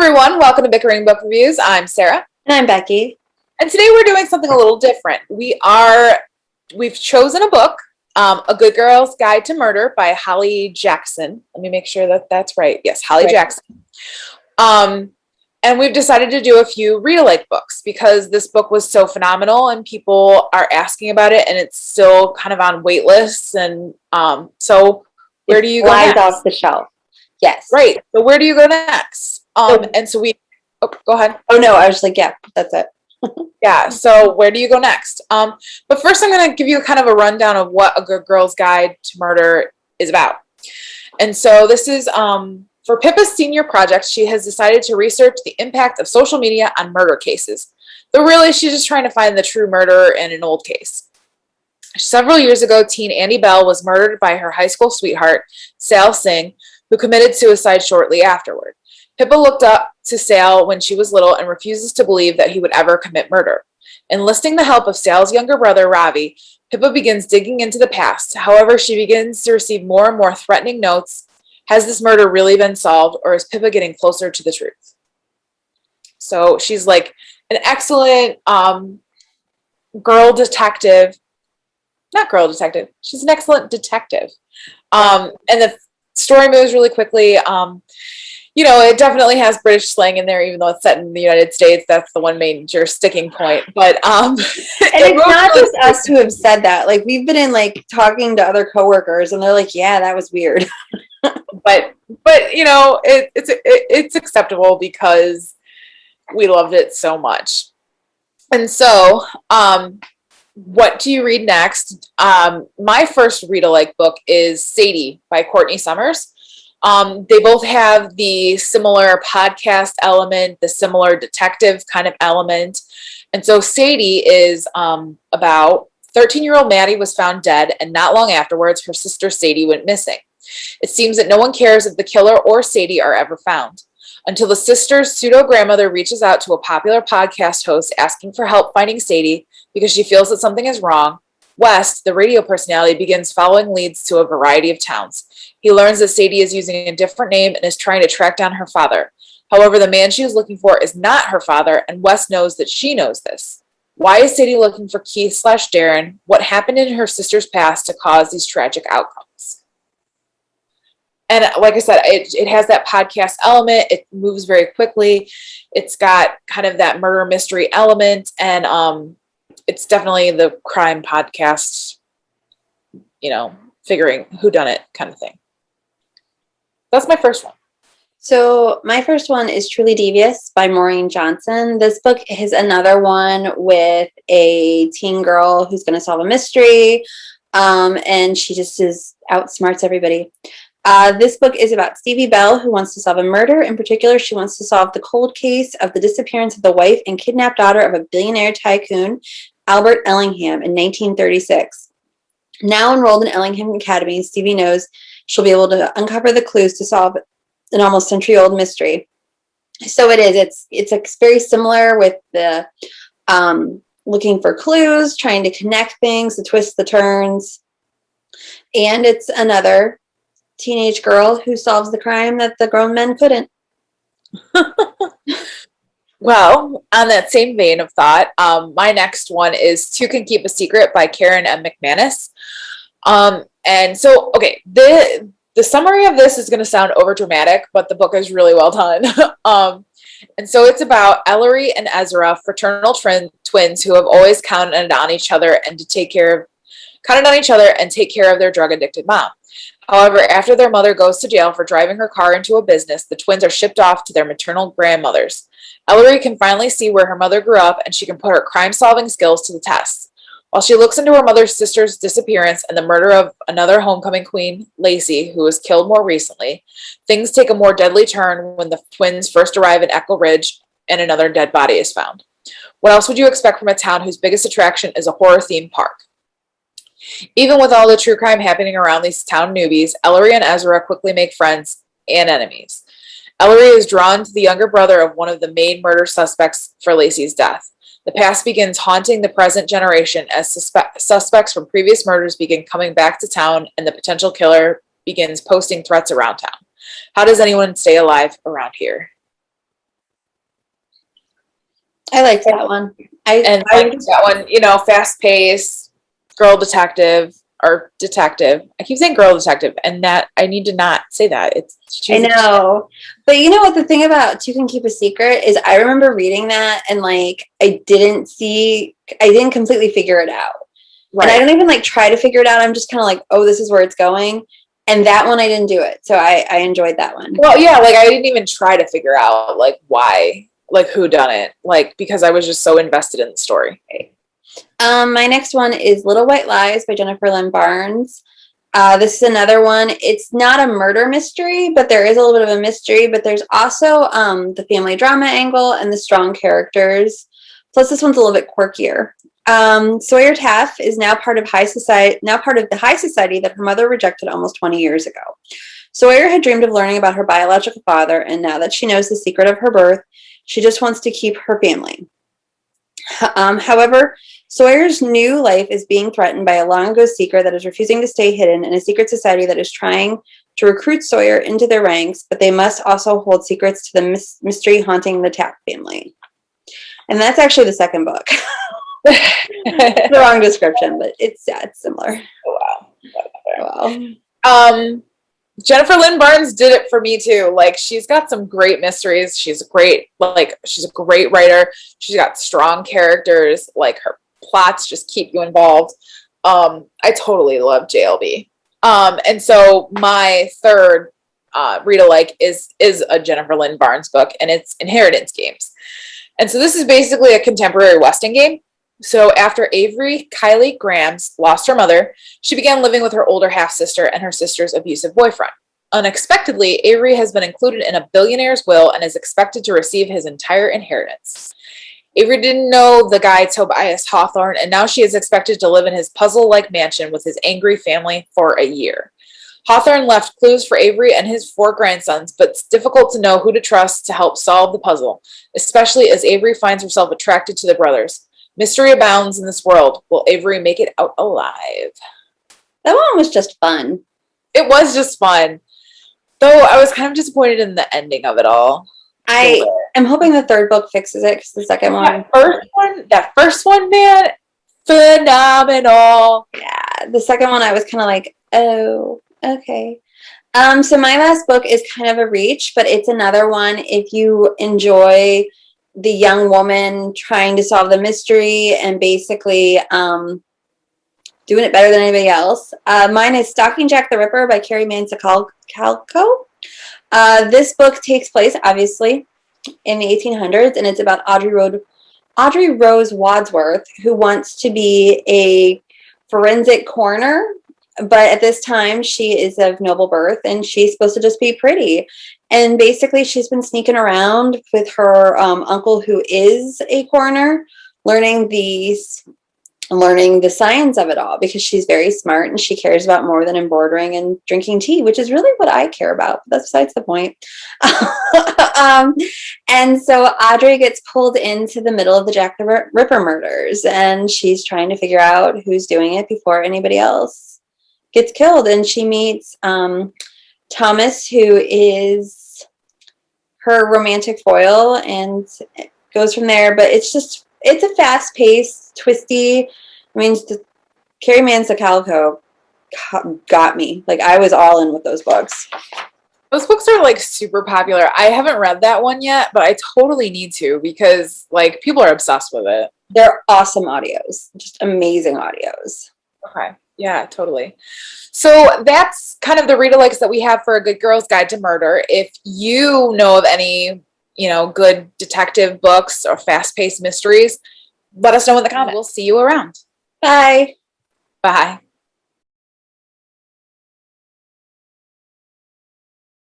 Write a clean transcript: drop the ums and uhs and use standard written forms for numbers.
Everyone, welcome to Bickering Book Reviews. I'm Sarah. And I'm Becky. And today we're doing something a little different. We've chosen a book, A Good Girl's Guide to Murder by Holly Jackson. Let me make sure that that's right. Yes, Holly Jackson. And we've decided to do a few read-alike books because this book was so phenomenal and people are asking about it and it's still kind of on wait lists. And so where do you go next? Off the shelf. Yes. Right. So where do you go next? Go ahead. Oh no, I was like, yeah, that's it. Yeah. So where do you go next? But first I'm going to give you kind of a rundown of what A Good Girl's Guide to Murder is about. And so this is, for Pippa's senior project, she has decided to research the impact of social media on murder cases. Though really, she's just trying to find the true murderer in an old case. Several years ago, teen Annie Bell was murdered by her high school sweetheart, Sal Singh, who committed suicide shortly afterward. Pippa looked up to Sal when she was little and refuses to believe that he would ever commit murder. Enlisting the help of Sal's younger brother, Ravi, Pippa begins digging into the past. However, she begins to receive more and more threatening notes. Has this murder really been solved, or is Pippa getting closer to the truth? So she's like an excellent girl detective. Not girl detective. She's an excellent detective. And the story moves really quickly. It definitely has British slang in there, even though it's set in the United States. That's the one major sticking point. But and it's not just us who have said that. Like, we've been in talking to other coworkers, and they're like, "Yeah, that was weird." but it's acceptable because we loved it so much. And so, what do you read next? My first read-alike book is Sadie by Courtney Summers. They both have the similar podcast element, the similar detective kind of element. And so Sadie is about 13-year-old Maddie was found dead, and not long afterwards, her sister Sadie went missing. It seems that no one cares if the killer or Sadie are ever found, until the sister's pseudo-grandmother reaches out to a popular podcast host asking for help finding Sadie because she feels that something is wrong. West, the radio personality, begins following leads to a variety of towns. He learns that Sadie is using a different name and is trying to track down her father. However, the man she is looking for is not her father, and West knows that she knows this. Why is Sadie looking for Keith/Darren? What happened in her sister's past to cause these tragic outcomes? And like I said, it has that podcast element. It moves very quickly. It's got kind of that murder mystery element, and it's definitely the crime podcast, figuring whodunit kind of thing. That's my first one. So my first one is Truly Devious by Maureen Johnson. This book is another one with a teen girl who's going to solve a mystery, and she just outsmarts everybody. This book is about Stevie Bell, who wants to solve a murder. In particular, she wants to solve the cold case of the disappearance of the wife and kidnapped daughter of a billionaire tycoon, Albert Ellingham, in 1936. Now enrolled in Ellingham Academy, Stevie knows she'll be able to uncover the clues to solve an almost century-old mystery. So it's very similar with the looking for clues, trying to connect things, the twists, the turns. And it's another teenage girl who solves the crime that the grown men couldn't. Well, on that same vein of thought, my next one is Two Can Keep a Secret by Karen and McManus. And so, okay, the summary of this is going to sound over dramatic, but the book is really well done. And so it's about Ellery and Ezra, fraternal twins who have always counted on each other and take care of their drug addicted mom. However, after their mother goes to jail for driving her car into a business, the twins are shipped off to their maternal grandmothers. Ellery can finally see where her mother grew up, and she can put her crime-solving skills to the test. While she looks into her mother's sister's disappearance and the murder of another homecoming queen, Lacey, who was killed more recently, things take a more deadly turn when the twins first arrive in Echo Ridge and another dead body is found. What else would you expect from a town whose biggest attraction is a horror-themed park? Even with all the true crime happening around these town newbies, Ellery and Ezra quickly make friends and enemies. Ellery is drawn to the younger brother of one of the main murder suspects for Lacey's death. The past begins haunting the present generation as suspects from previous murders begin coming back to town and the potential killer begins posting threats around town. How does anyone stay alive around here? I liked that one. And like that one, you know, fast paced, girl detective or detective. I keep saying girl detective, and that I need to not say that. I know. But you know what the thing about Two Can Keep a Secret is I remember reading that and like I didn't completely figure it out. Right. And I don't even like try to figure it out. I'm just kind of like, oh, this is where it's going. And that one I didn't do it. So I enjoyed that one. Well, yeah, like I didn't even try to figure out like why, like who done it, like because I was just so invested in the story. My next one is Little White Lies by Jennifer Lynn Barnes. This is another one. It's not a murder mystery, but there is a little bit of a mystery, but there's also the family drama angle and the strong characters. Plus this one's a little bit quirkier. Sawyer Taft is now part of the high society that her mother rejected almost 20 years ago. Sawyer had dreamed of learning about her biological father, and now that she knows the secret of her birth, she just wants to keep her family. However, Sawyer's new life is being threatened by a long-ago secret that is refusing to stay hidden in a secret society that is trying to recruit Sawyer into their ranks, but they must also hold secrets to the mystery haunting the Taft family. And that's actually the second book. It's the wrong description, but it's similar. Oh, wow. Jennifer Lynn Barnes did it for me too. Like she's got some great mysteries. She's a great writer. She's got strong characters. Like her plots just keep you involved. I totally love JLB. And so my third read alike is a Jennifer Lynn Barnes book, and it's Inheritance Games. And so this is basically a contemporary Westing game. So after Avery Kylie Grams lost her mother, she began living with her older half-sister and her sister's abusive boyfriend. Unexpectedly, Avery has been included in a billionaire's will and is expected to receive his entire inheritance. Avery didn't know the guy Tobias Hawthorne, and now she is expected to live in his puzzle-like mansion with his angry family for a year. Hawthorne left clues for Avery and his 4 grandsons, but it's difficult to know who to trust to help solve the puzzle, especially as Avery finds herself attracted to the brothers. Mystery abounds in this world. Will Avery make it out alive? That one was just fun. It was just fun. Though I was kind of disappointed in the ending of it all. I am hoping the third book fixes it because the second one. That first one, man, phenomenal. Yeah, the second one I was kind of like, oh, okay. So my last book is kind of a reach, but it's another one if you enjoy the young woman trying to solve the mystery and basically doing it better than anybody else. Mine is Stalking Jack the Ripper by Kerri Maniscalco. This book takes place, obviously, in the 1800s, and it's about Audrey Rose Wadsworth, who wants to be a forensic coroner, but at this time she is of noble birth and she's supposed to just be pretty. And basically she's been sneaking around with her uncle, who is a coroner, learning the science of it all, because she's very smart and she cares about more than embroidering and drinking tea, which is really what I care about. But that's besides the point. And so Audrey gets pulled into the middle of the Jack the Ripper murders, and she's trying to figure out who's doing it before anybody else gets killed. And she meets Thomas, who is her romantic foil, and it goes from there. But it's a fast-paced, twisty. I mean, Kerri Maniscalco got me. Like, I was all in with those books. Those books are like super popular. I haven't read that one yet, but I totally need to because like people are obsessed with it. They're awesome audios, just amazing audios. Okay. Yeah, totally. So that's kind of the read-alikes that we have for A Good Girl's Guide to Murder. If you know of any, good detective books or fast-paced mysteries, let us know in the comments. We'll see you around. Bye. Bye.